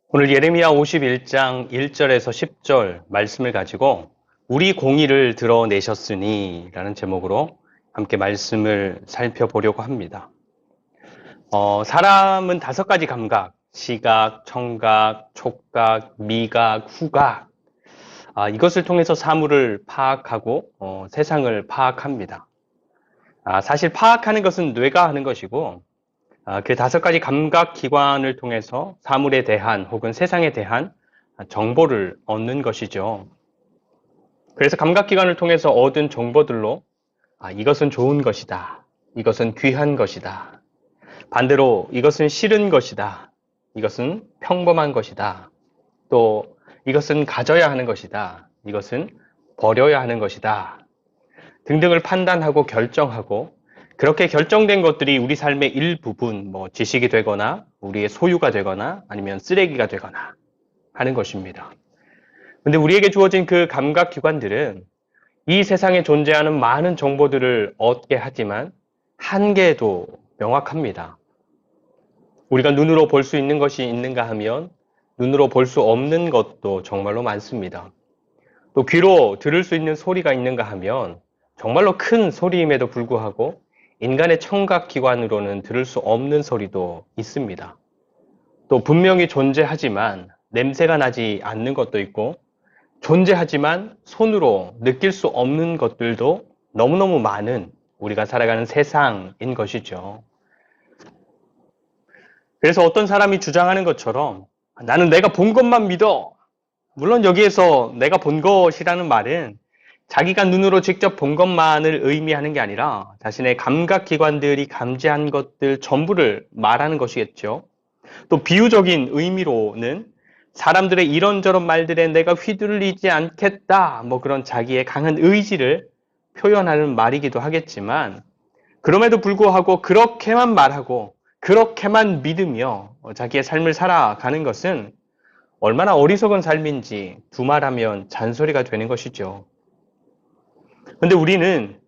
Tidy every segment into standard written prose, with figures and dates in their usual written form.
오늘 예레미야 51장 1절에서 10절 말씀을 가지고 우리 공의를 드러내셨으니 라는 제목으로 함께 말씀을 살펴보려고 합니다. 사람은 5가지 감각, 시각, 청각, 촉각, 미각, 후각, 이것을 통해서 사물을 파악하고 세상을 파악합니다. 사실 파악하는 것은 뇌가 하는 것이고 그 5가지 감각 기관을 통해서 사물에 대한 혹은 세상에 대한 정보를 얻는 것이죠. 그래서 감각 기관을 통해서 얻은 정보들로 이것은 좋은 것이다. 이것은 귀한 것이다. 반대로 이것은 싫은 것이다. 이것은 평범한 것이다. 또 이것은 가져야 하는 것이다. 이것은 버려야 하는 것이다. 등등을 판단하고 결정하고 그렇게 결정된 것들이 우리 삶의 일부분, 지식이 되거나 우리의 소유가 되거나 아니면 쓰레기가 되거나 하는 것입니다. 근데 우리에게 주어진 그 감각 기관들은 이 세상에 존재하는 많은 정보들을 얻게 하지만 한계도 명확합니다. 우리가 눈으로 볼 수 있는 것이 있는가 하면 눈으로 볼 수 없는 것도 정말로 많습니다. 또 귀로 들을 수 있는 소리가 있는가 하면 정말로 큰 소리임에도 불구하고 인간의 청각 기관으로는 들을 수 없는 소리도 있습니다. 또 분명히 존재하지만 냄새가 나지 않는 것도 있고 존재하지만 손으로 느낄 수 없는 것들도 너무너무 많은 우리가 살아가는 세상인 것이죠. 그래서 어떤 사람이 주장하는 것처럼 나는 내가 본 것만 믿어. 물론 여기에서 내가 본 것이라는 말은 자기가 눈으로 직접 본 것만을 의미하는 게 아니라 자신의 감각기관들이 감지한 것들 전부를 말하는 것이겠죠. 또 비유적인 의미로는 사람들의 이런저런 말들에 내가 휘둘리지 않겠다, 그런 자기의 강한 의지를 표현하는 말이기도 하겠지만 그럼에도 불구하고 그렇게만 말하고 그렇게만 믿으며 자기의 삶을 살아가는 것은 얼마나 어리석은 삶인지 두말하면 잔소리가 되는 것이죠. 근데 우리는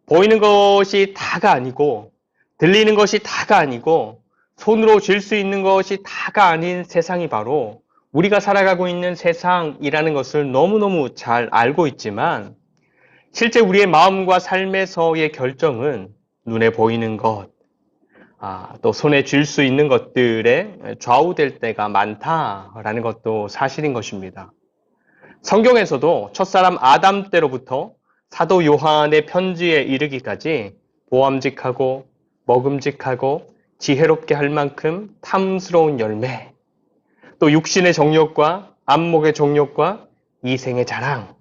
보이는 것이 다가 아니고 들리는 것이 다가 아니고 손으로 쥘 수 있는 것이 다가 아닌 세상이 바로 우리가 살아가고 있는 세상이라는 것을 너무너무 잘 알고 있지만 실제 우리의 마음과 삶에서의 결정은 눈에 보이는 것, 또 손에 쥘 수 있는 것들에 좌우될 때가 많다라는 것도 사실인 것입니다. 성경에서도 첫사람 아담 때로부터 사도 요한의 편지에 이르기까지 보암직하고 먹음직하고 지혜롭게 할 만큼 탐스러운 열매, 또 육신의 정욕과 안목의 정욕과 이생의 자랑,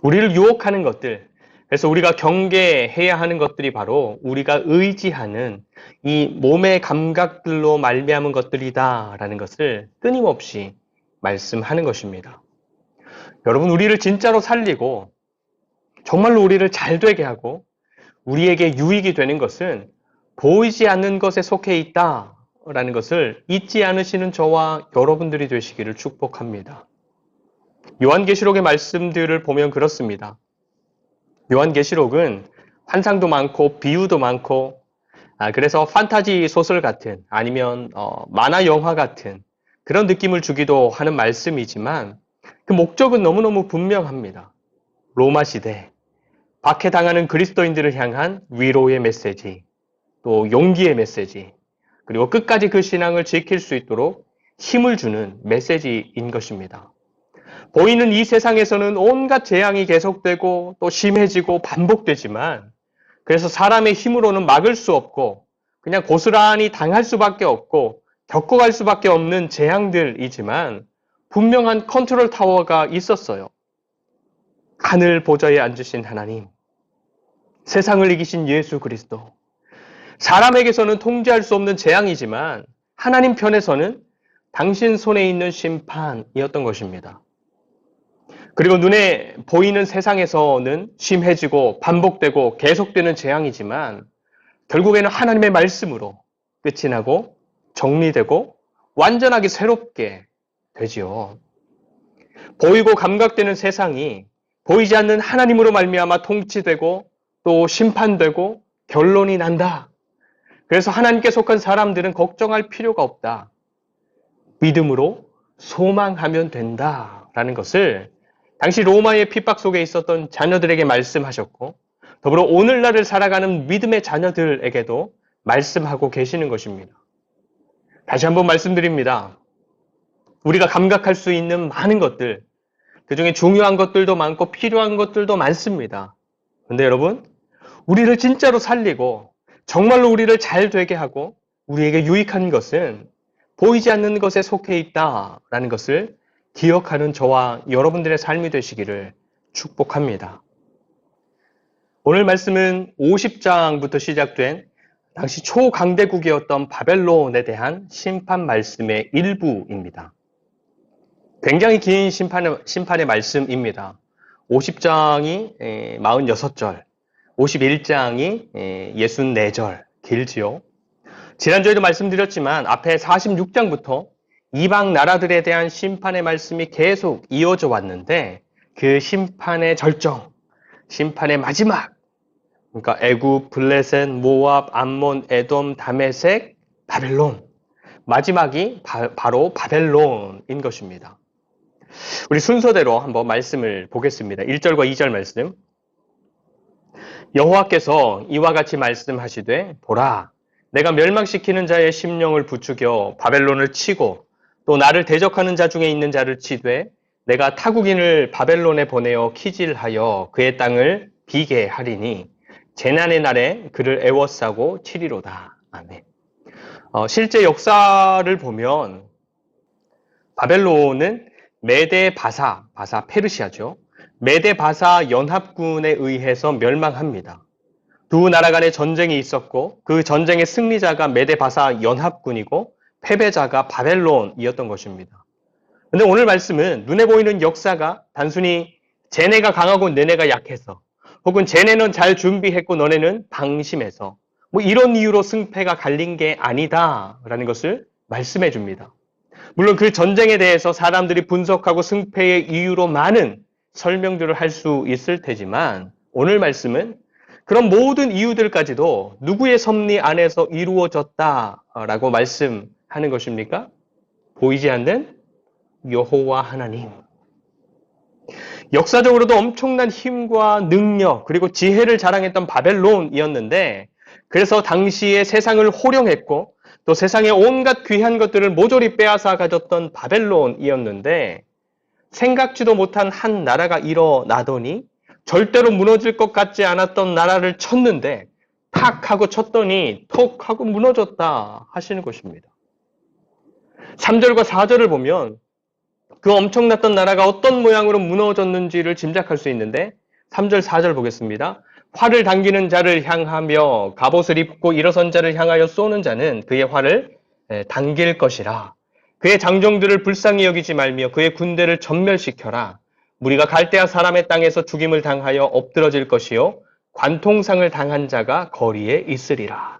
우리를 유혹하는 것들, 그래서 우리가 경계해야 하는 것들이 바로 우리가 의지하는 이 몸의 감각들로 말미암은 것들이다라는 것을 끊임없이 말씀하는 것입니다. 여러분, 우리를 진짜로 살리고 정말로 우리를 잘 되게 하고 우리에게 유익이 되는 것은 보이지 않는 것에 속해 있다라는 것을 잊지 않으시는 저와 여러분들이 되시기를 축복합니다. 요한계시록의 말씀들을 보면 그렇습니다. 요한계시록은 환상도 많고 비유도 많고 그래서 판타지 소설 같은 아니면 만화 영화 같은 그런 느낌을 주기도 하는 말씀이지만 그 목적은 너무너무 분명합니다. 로마 시대 박해당하는 그리스도인들을 향한 위로의 메시지, 또 용기의 메시지, 그리고 끝까지 그 신앙을 지킬 수 있도록 힘을 주는 메시지인 것입니다. 보이는 이 세상에서는 온갖 재앙이 계속되고 또 심해지고 반복되지만 그래서 사람의 힘으로는 막을 수 없고 그냥 고스란히 당할 수밖에 없고 겪어갈 수밖에 없는 재앙들이지만 분명한 컨트롤 타워가 있었어요. 하늘 보좌에 앉으신 하나님, 세상을 이기신 예수 그리스도, 사람에게서는 통제할 수 없는 재앙이지만 하나님 편에서는 당신 손에 있는 심판이었던 것입니다. 그리고 눈에 보이는 세상에서는 심해지고 반복되고 계속되는 재앙이지만 결국에는 하나님의 말씀으로 끝이 나고 정리되고 완전하게 새롭게 되지요. 보이고 감각되는 세상이 보이지 않는 하나님으로 말미암아 통치되고 또 심판되고 결론이 난다. 그래서 하나님께 속한 사람들은 걱정할 필요가 없다. 믿음으로 소망하면 된다라는 것을 당시 로마의 핍박 속에 있었던 자녀들에게 말씀하셨고 더불어 오늘날을 살아가는 믿음의 자녀들에게도 말씀하고 계시는 것입니다. 다시 한번 말씀드립니다. 우리가 감각할 수 있는 많은 것들, 그중에 중요한 것들도 많고 필요한 것들도 많습니다. 그런데 여러분, 우리를 진짜로 살리고 정말로 우리를 잘 되게 하고 우리에게 유익한 것은 보이지 않는 것에 속해 있다라는 것을 기억하는 저와 여러분들의 삶이 되시기를 축복합니다. 오늘 말씀은 50장부터 시작된 당시 초강대국이었던 바벨론에 대한 심판 말씀의 일부입니다. 굉장히 긴 심판의 말씀입니다. 50장이 46절, 51장이 64절, 길지요. 지난주에도 말씀드렸지만 앞에 46장부터 이방 나라들에 대한 심판의 말씀이 계속 이어져 왔는데 그 심판의 절정, 심판의 마지막, 그러니까 애굽, 블레셋, 모압, 암몬, 에돔, 다메섹, 바벨론, 마지막이 바로 바벨론인 것입니다. 우리 순서대로 한번 말씀을 보겠습니다. 1절과 2절 말씀. 여호와께서 이와 같이 말씀하시되 보라, 내가 멸망시키는 자의 심령을 부추겨 바벨론을 치고 또 나를 대적하는 자 중에 있는 자를 치되 내가 타국인을 바벨론에 보내어 키질하여 그의 땅을 비게 하리니 재난의 날에 그를 애워싸고 치리로다. 아멘. 실제 역사를 보면 바벨론은 메데 바사 페르시아죠. 메데 바사 연합군에 의해서 멸망합니다. 두 나라 간의 전쟁이 있었고 그 전쟁의 승리자가 메데 바사 연합군이고 패배자가 바벨론이었던 것입니다. 그런데 오늘 말씀은 눈에 보이는 역사가 단순히 쟤네가 강하고 너네가 약해서 혹은 쟤네는 잘 준비했고 너네는 방심해서 이런 이유로 승패가 갈린 게 아니다라는 것을 말씀해 줍니다. 물론 그 전쟁에 대해서 사람들이 분석하고 승패의 이유로 많은 설명들을 할 수 있을 테지만 오늘 말씀은 그런 모든 이유들까지도 누구의 섭리 안에서 이루어졌다라고 말씀하는 것입니까? 보이지 않는 여호와 하나님. 역사적으로도 엄청난 힘과 능력 그리고 지혜를 자랑했던 바벨론이었는데 그래서 당시에 세상을 호령했고 또 세상의 온갖 귀한 것들을 모조리 빼앗아 가졌던 바벨론이었는데 생각지도 못한 한 나라가 일어나더니 절대로 무너질 것 같지 않았던 나라를 쳤는데 탁 하고 쳤더니 톡 하고 무너졌다 하시는 것입니다. 3절과 4절을 보면 그 엄청났던 나라가 어떤 모양으로 무너졌는지를 짐작할 수 있는데 3절, 4절 보겠습니다. 활을 당기는 자를 향하며 갑옷을 입고 일어선 자를 향하여 쏘는 자는 그의 활을 당길 것이라. 그의 장정들을 불쌍히 여기지 말며 그의 군대를 전멸시켜라. 무리가 갈대아 사람의 땅에서 죽임을 당하여 엎드러질 것이요 관통상을 당한 자가 거리에 있으리라.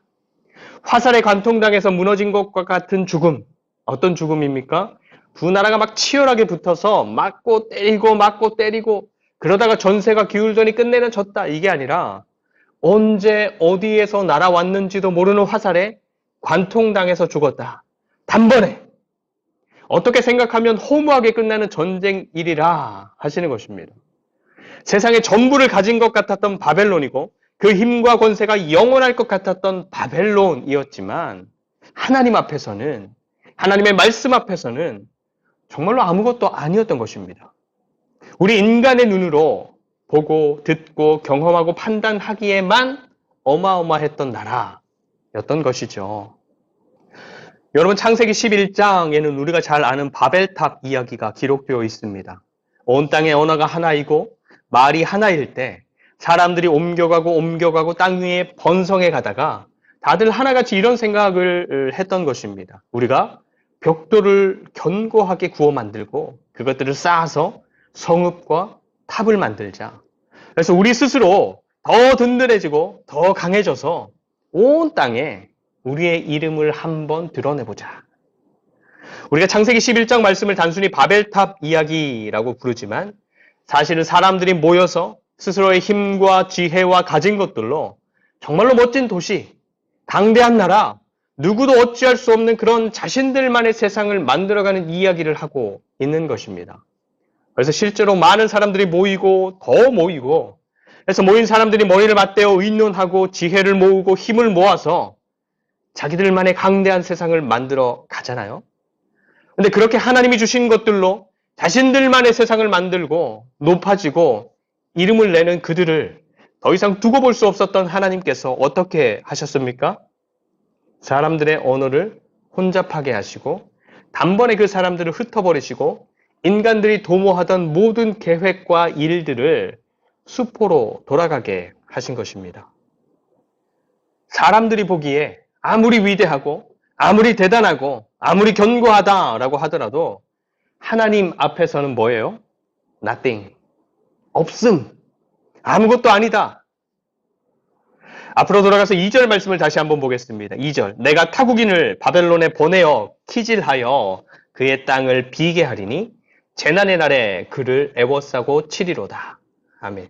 화살에 관통당해서 무너진 것과 같은 죽음. 어떤 죽음입니까? 두 나라가 막 치열하게 붙어서 맞고 때리고 그러다가 전세가 기울더니 끝내는 졌다. 이게 아니라 언제 어디에서 날아왔는지도 모르는 화살에 관통당해서 죽었다. 단번에. 어떻게 생각하면 허무하게 끝나는 전쟁일이라 하시는 것입니다. 세상의 전부를 가진 것 같았던 바벨론이고 그 힘과 권세가 영원할 것 같았던 바벨론이었지만 하나님 앞에서는 하나님의 말씀 앞에서는 정말로 아무것도 아니었던 것입니다. 우리 인간의 눈으로 보고 듣고 경험하고 판단하기에만 어마어마했던 나라였던 것이죠. 여러분 창세기 11장에는 우리가 잘 아는 바벨탑 이야기가 기록되어 있습니다. 온 땅의 언어가 하나이고 말이 하나일 때 사람들이 옮겨가고 땅 위에 번성해 가다가 다들 하나같이 이런 생각을 했던 것입니다. 우리가 벽돌을 견고하게 구워 만들고 그것들을 쌓아서 성읍과 탑을 만들자. 그래서 우리 스스로 더 든든해지고 더 강해져서 온 땅에 우리의 이름을 한번 드러내보자. 우리가 창세기 11장 말씀을 단순히 바벨탑 이야기라고 부르지만 사실은 사람들이 모여서 스스로의 힘과 지혜와 가진 것들로 정말로 멋진 도시, 강대한 나라, 누구도 어찌할 수 없는 그런 자신들만의 세상을 만들어가는 이야기를 하고 있는 것입니다. 그래서 실제로 많은 사람들이 모이고 더 모이고, 그래서 모인 사람들이 머리를 맞대어 의논하고 지혜를 모으고 힘을 모아서 자기들만의 강대한 세상을 만들어 가잖아요. 근데 그렇게 하나님이 주신 것들로 자신들만의 세상을 만들고 높아지고 이름을 내는 그들을 더 이상 두고 볼 수 없었던 하나님께서 어떻게 하셨습니까? 사람들의 언어를 혼잡하게 하시고 단번에 그 사람들을 흩어버리시고 인간들이 도모하던 모든 계획과 일들을 수포로 돌아가게 하신 것입니다. 사람들이 보기에 아무리 위대하고 아무리 대단하고 아무리 견고하다라고 하더라도 하나님 앞에서는 뭐예요? Nothing. 없음. 아무것도 아니다. 앞으로 돌아가서 2절 말씀을 다시 한번 보겠습니다. 2절. 내가 타국인을 바벨론에 보내어 키질하여 그의 땅을 비게 하리니 재난의 날에 그를 애워싸고 치리로다. 아멘.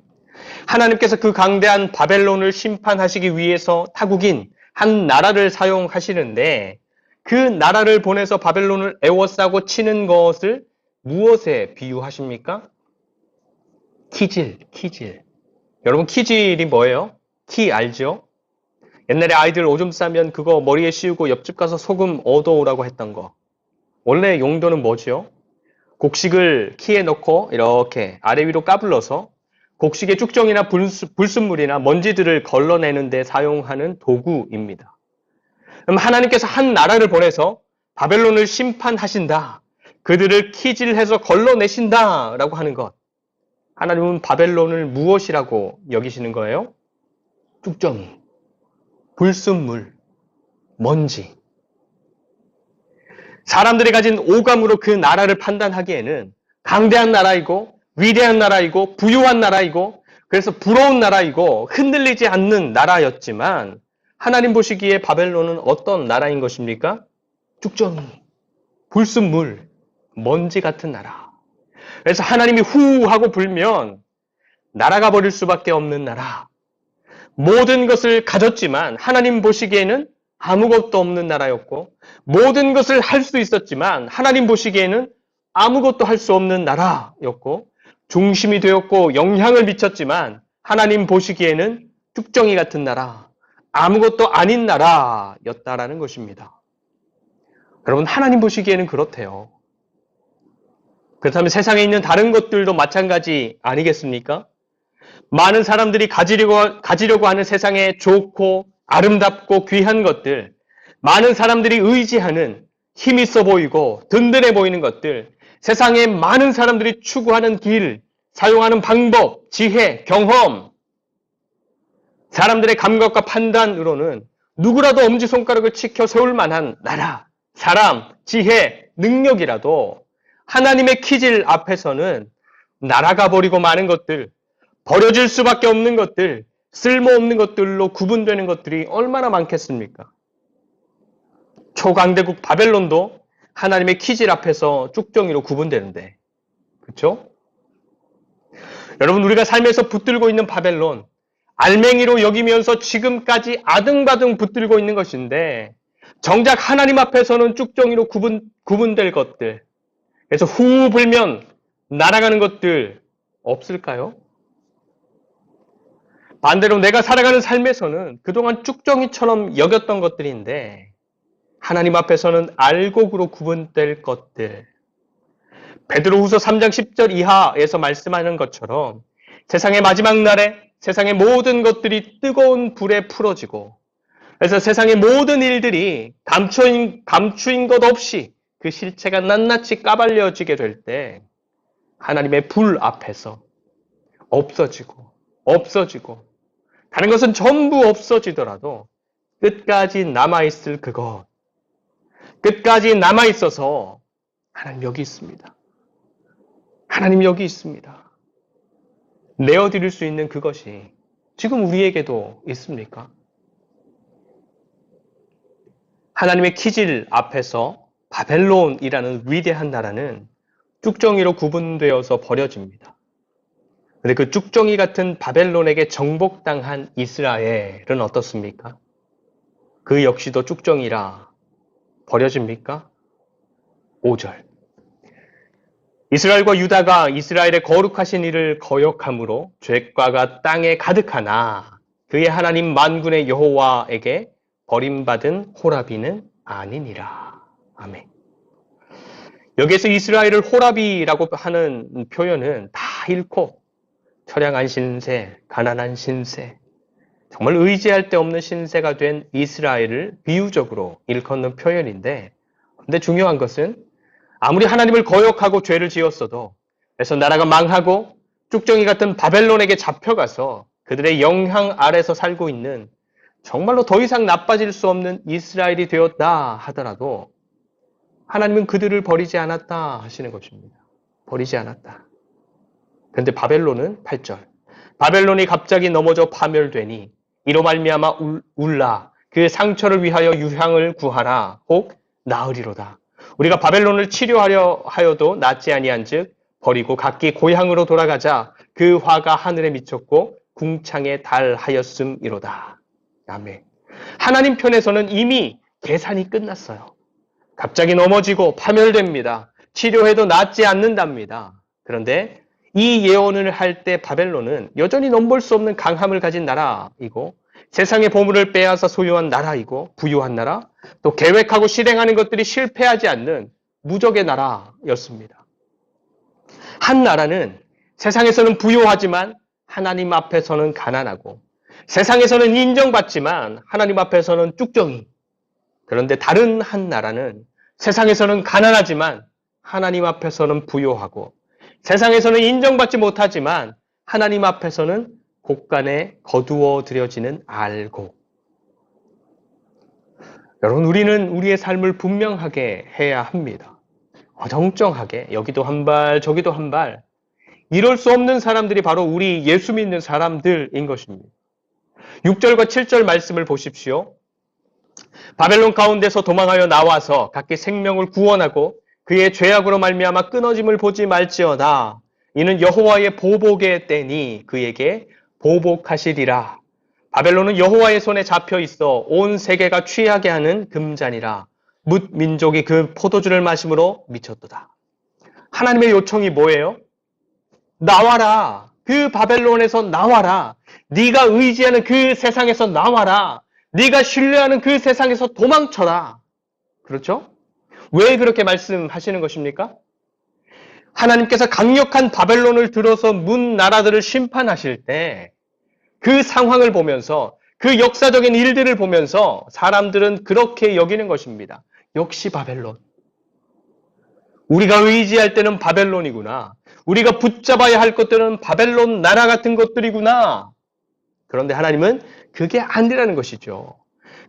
하나님께서 그 강대한 바벨론을 심판하시기 위해서 타국인 한 나라를 사용하시는데 그 나라를 보내서 바벨론을 애워싸고 치는 것을 무엇에 비유하십니까? 키질. 여러분 키질이 뭐예요? 키 알죠? 옛날에 아이들 오줌 싸면 그거 머리에 씌우고 옆집 가서 소금 얻어오라고 했던 거. 원래 용도는 뭐죠? 곡식을 키에 넣고 이렇게 아래 위로 까불러서 곡식의 쭉정이나 불순물이나 먼지들을 걸러내는 데 사용하는 도구입니다. 그럼 하나님께서 한 나라를 보내서 바벨론을 심판하신다. 그들을 키질해서 걸러내신다. 라고 하는 것. 하나님은 바벨론을 무엇이라고 여기시는 거예요? 쭉정이, 불순물, 먼지. 사람들이 가진 오감으로 그 나라를 판단하기에는 강대한 나라이고 위대한 나라이고 부유한 나라이고 그래서 부러운 나라이고 흔들리지 않는 나라였지만 하나님 보시기에 바벨론은 어떤 나라인 것입니까? 쭉정이, 불순물, 먼지 같은 나라. 그래서 하나님이 후 하고 불면 날아가 버릴 수밖에 없는 나라. 모든 것을 가졌지만 하나님 보시기에는 아무것도 없는 나라였고 모든 것을 할 수 있었지만 하나님 보시기에는 아무것도 할 수 없는 나라였고 중심이 되었고 영향을 미쳤지만 하나님 보시기에는 쭉정이 같은 나라, 아무것도 아닌 나라였다라는 것입니다. 여러분 하나님 보시기에는 그렇대요. 그렇다면 세상에 있는 다른 것들도 마찬가지 아니겠습니까? 많은 사람들이 가지려고 하는 세상에 좋고 아름답고 귀한 것들, 많은 사람들이 의지하는 힘 있어 보이고 든든해 보이는 것들, 세상에 많은 사람들이 추구하는 길, 사용하는 방법, 지혜, 경험, 사람들의 감각과 판단으로는 누구라도 엄지손가락을 치켜 세울 만한 나라, 사람, 지혜, 능력이라도 하나님의 키질 앞에서는 날아가 버리고 마는 것들, 버려질 수밖에 없는 것들, 쓸모없는 것들로 구분되는 것들이 얼마나 많겠습니까? 초강대국 바벨론도 하나님의 키질 앞에서 쭉정이로 구분되는데, 그렇죠? 여러분 우리가 삶에서 붙들고 있는 바벨론, 알맹이로 여기면서 지금까지 아등바등 붙들고 있는 것인데 정작 하나님 앞에서는 쭉정이로 구분될 것들, 그래서 후 불면 날아가는 것들 없을까요? 반대로 내가 살아가는 삶에서는 그동안 쭉정이처럼 여겼던 것들인데 하나님 앞에서는 알곡으로 구분될 것들. 베드로후서 3장 10절 이하에서 말씀하는 것처럼 세상의 마지막 날에 세상의 모든 것들이 뜨거운 불에 풀어지고 그래서 세상의 모든 일들이 감추인 것 없이 그 실체가 낱낱이 까발려지게 될 때 하나님의 불 앞에서 없어지고 다른 것은 전부 없어지더라도 끝까지 남아있을 그것, 끝까지 남아있어서 하나님 여기 있습니다. 하나님 여기 있습니다. 내어드릴 수 있는 그것이 지금 우리에게도 있습니까? 하나님의 키질 앞에서 바벨론이라는 위대한 나라는 쭉정이로 구분되어서 버려집니다. 그런데 그 쭉정이 같은 바벨론에게 정복당한 이스라엘은 어떻습니까? 그 역시도 쭉정이라 버려집니까? 5절. 이스라엘과 유다가 이스라엘의 거룩하신 이를 거역함으로 죄과가 땅에 가득하나 그의 하나님 만군의 여호와에게 버림받은 호라비는 아니니라. 아멘. 여기에서 이스라엘을 호라비라고 하는 표현은 다 잃고 처량한 신세, 가난한 신세, 정말 의지할 데 없는 신세가 된 이스라엘을 비유적으로 일컫는 표현인데, 근데 중요한 것은 아무리 하나님을 거역하고 죄를 지었어도, 그래서 나라가 망하고 쭉정이 같은 바벨론에게 잡혀가서 그들의 영향 아래서 살고 있는 정말로 더 이상 나빠질 수 없는 이스라엘이 되었다 하더라도 하나님은 그들을 버리지 않았다 하시는 것입니다. 버리지 않았다. 그런데 바벨론은 8절. 바벨론이 갑자기 넘어져 파멸되니 이로 말미암아 울라. 그 상처를 위하여 유향을 구하라. 혹 나으리로다. 우리가 바벨론을 치료하려 하여도 낫지 아니한즉 버리고 각기 고향으로 돌아가자. 그 화가 하늘에 미쳤고 궁창에 달하였음이로다. 아멘. 하나님 편에서는 이미 계산이 끝났어요. 갑자기 넘어지고 파멸됩니다. 치료해도 낫지 않는답니다. 그런데 이 예언을 할 때 바벨론은 여전히 넘볼 수 없는 강함을 가진 나라이고 세상의 보물을 빼앗아 소유한 나라이고 부유한 나라, 또 계획하고 실행하는 것들이 실패하지 않는 무적의 나라였습니다. 한 나라는 세상에서는 부유하지만 하나님 앞에서는 가난하고 세상에서는 인정받지만 하나님 앞에서는 쭉정이. 그런데 다른 한 나라는 세상에서는 가난하지만 하나님 앞에서는 부유하고 세상에서는 인정받지 못하지만 하나님 앞에서는 곳간에 거두어 들여지는 알곡. 여러분, 우리는 우리의 삶을 분명하게 해야 합니다. 어정쩡하게 여기도 한 발 저기도 한 발. 이럴 수 없는 사람들이 바로 우리 예수 믿는 사람들인 것입니다. 6절과 7절 말씀을 보십시오. 바벨론 가운데서 도망하여 나와서 각기 생명을 구원하고 그의 죄악으로 말미암아 끊어짐을 보지 말지어다. 이는 여호와의 보복의 때니 그에게 보복하시리라. 바벨론은 여호와의 손에 잡혀 있어 온 세계가 취하게 하는 금잔이라. 뭇 민족이 그 포도주를 마심으로 미쳤도다. 하나님의 요청이 뭐예요? 나와라. 그 바벨론에서 나와라. 네가 의지하는 그 세상에서 나와라. 네가 신뢰하는 그 세상에서 도망쳐라. 그렇죠? 왜 그렇게 말씀하시는 것입니까? 하나님께서 강력한 바벨론을 들어서 문 나라들을 심판하실 때 그 상황을 보면서 그 역사적인 일들을 보면서 사람들은 그렇게 여기는 것입니다. 역시 바벨론. 우리가 의지할 때는 바벨론이구나. 우리가 붙잡아야 할 것들은 바벨론 나라 같은 것들이구나. 그런데 하나님은 그게 아니라는 것이죠.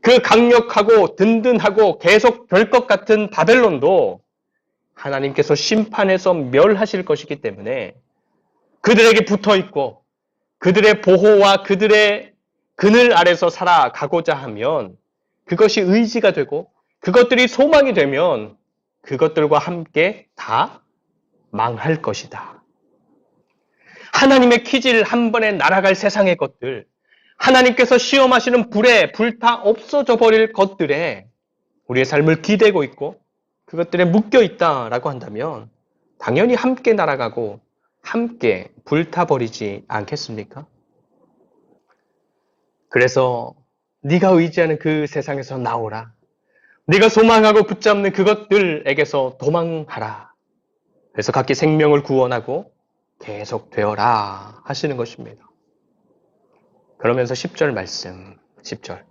그 강력하고 든든하고 계속 될 것 같은 바벨론도 하나님께서 심판해서 멸하실 것이기 때문에 그들에게 붙어 있고 그들의 보호와 그들의 그늘 아래서 살아가고자 하면 그것이 의지가 되고 그것들이 소망이 되면 그것들과 함께 다 망할 것이다. 하나님의 퀴즈를 한 번에 날아갈 세상의 것들, 하나님께서 시험하시는 불에 불타 없어져 버릴 것들에 우리의 삶을 기대고 있고 그것들에 묶여 있다라고 한다면 당연히 함께 날아가고 함께 불타버리지 않겠습니까? 그래서 네가 의지하는 그 세상에서 나오라. 네가 소망하고 붙잡는 그것들에게서 도망하라. 그래서 각기 생명을 구원하고 계속 되어라 하시는 것입니다. 그러면서 10절 말씀, 10절.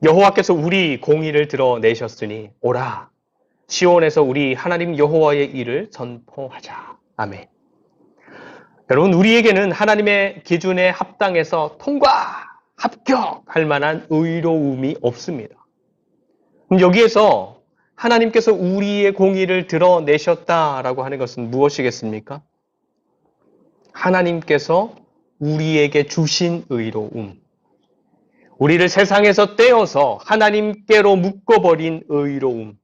여호와께서 우리 공의를 드러내셨으니 오라. 시온에서 우리 하나님 여호와의 일을 선포하자. 아멘. 여러분, 우리에게는 하나님의 기준에 합당해서 통과, 합격할 만한 의로움이 없습니다. 여기에서 하나님께서 우리의 공의를 드러내셨다라고 하는 것은 무엇이겠습니까? 하나님께서 우리에게 주신 의로움. 우리를 세상에서 떼어서 하나님께로 묶어버린 의로움.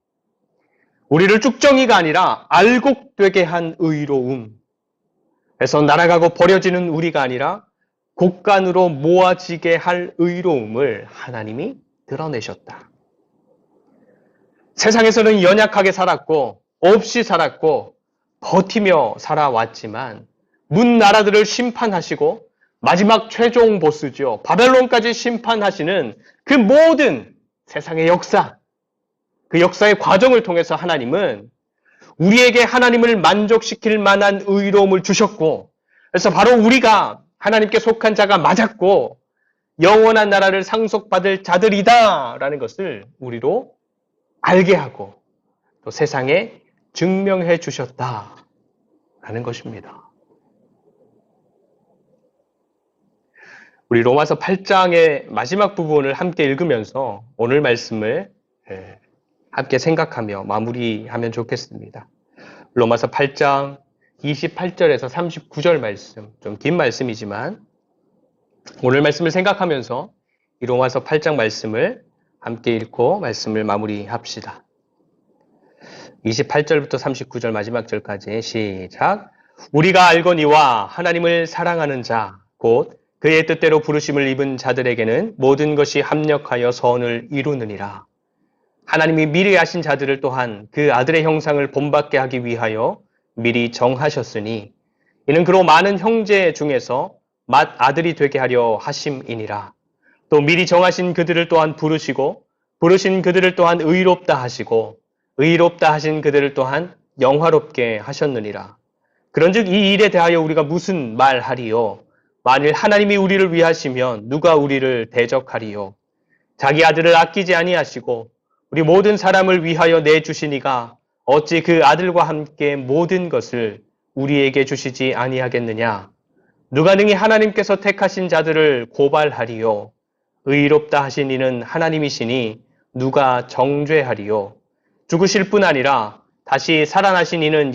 우리를 쭉정이가 아니라 알곡되게 한 의로움. 그래서 날아가고 버려지는 우리가 아니라 곡간으로 모아지게 할 의로움을 하나님이 드러내셨다. 세상에서는 연약하게 살았고 없이 살았고 버티며 살아왔지만 문 나라들을 심판하시고 마지막 최종 보스죠. 바벨론까지 심판하시는 그 모든 세상의 역사, 그 역사의 과정을 통해서 하나님은 우리에게 하나님을 만족시킬 만한 의로움을 주셨고, 그래서 바로 우리가 하나님께 속한 자가 맞았고 영원한 나라를 상속받을 자들이다라는 것을 우리로 알게 하고 또 세상에 증명해 주셨다라는 것입니다. 우리 로마서 8장의 마지막 부분을 함께 읽으면서 오늘 말씀을 함께 생각하며 마무리하면 좋겠습니다. 로마서 8장 28절에서 39절 말씀, 좀 긴 말씀이지만 오늘 말씀을 생각하면서 이 로마서 8장 말씀을 함께 읽고 말씀을 마무리합시다. 28절부터 39절 마지막 절까지 시작. 우리가 알거니와 하나님을 사랑하는 자, 곧 그의 뜻대로 부르심을 입은 자들에게는 모든 것이 합력하여 선을 이루느니라. 하나님이 미리 아신 자들을 또한 그 아들의 형상을 본받게 하기 위하여 미리 정하셨으니 이는 그로 많은 형제 중에서 맏 아들이 되게 하려 하심이니라. 또 미리 정하신 그들을 또한 부르시고 부르신 그들을 또한 의롭다 하시고 의롭다 하신 그들을 또한 영화롭게 하셨느니라. 그런즉 이 일에 대하여 우리가 무슨 말하리요? 만일 하나님이 우리를 위하시면 누가 우리를 대적하리요? 자기 아들을 아끼지 아니하시고 우리 모든 사람을 위하여 내주시니가 어찌 그 아들과 함께 모든 것을 우리에게 주시지 아니하겠느냐? 누가 능히 하나님께서 택하신 자들을 고발하리요? 의롭다 하신 이는 하나님이시니 누가 정죄하리요? 죽으실 뿐 아니라 다시 살아나신 이는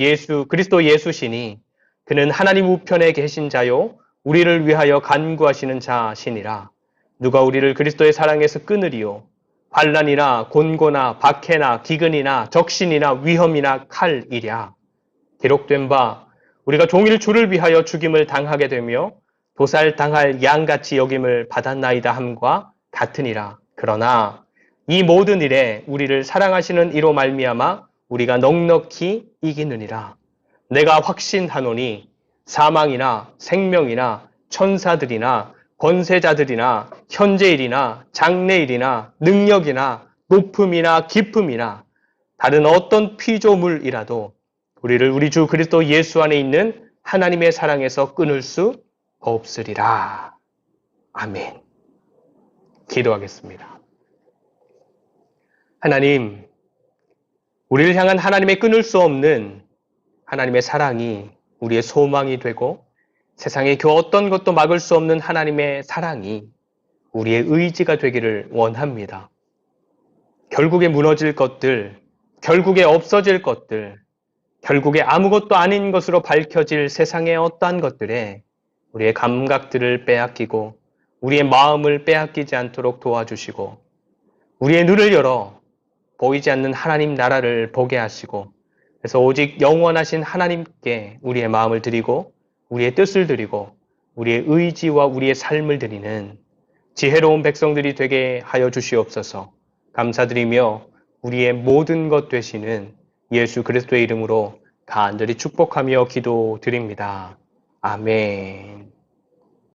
그리스도 예수시니 그는 하나님 우편에 계신 자요 우리를 위하여 간구하시는 자시니라. 누가 우리를 그리스도의 사랑에서 끊으리요? 환난이나 곤고나 박해나 기근이나 적신이나 위험이나 칼이랴. 기록된 바 우리가 종일 주를 위하여 죽임을 당하게 되며 도살당할 양같이 여김을 받았나이다 함과 같으니라. 그러나 이 모든 일에 우리를 사랑하시는 이로 말미암아 우리가 넉넉히 이기느니라. 내가 확신하노니 사망이나 생명이나 천사들이나 권세자들이나 현재일이나 장래일이나 능력이나 높음이나 깊음이나 다른 어떤 피조물이라도 우리를 우리 주 그리스도 예수 안에 있는 하나님의 사랑에서 끊을 수 없으리라. 아멘. 기도하겠습니다. 하나님, 우리를 향한 하나님의 끊을 수 없는 하나님의 사랑이 우리의 소망이 되고 세상의 그 어떤 것도 막을 수 없는 하나님의 사랑이 우리의 의지가 되기를 원합니다. 결국에 무너질 것들, 결국에 없어질 것들, 결국에 아무것도 아닌 것으로 밝혀질 세상의 어떠한 것들에 우리의 감각들을 빼앗기고 우리의 마음을 빼앗기지 않도록 도와주시고 우리의 눈을 열어 보이지 않는 하나님 나라를 보게 하시고 그래서 오직 영원하신 하나님께 우리의 마음을 드리고 우리의 뜻을 드리고 우리의 의지와 우리의 삶을 드리는 지혜로운 백성들이 되게 하여 주시옵소서. 감사드리며 우리의 모든 것 되시는 예수 그리스도의 이름으로 간절히 축복하며 기도드립니다. 아멘.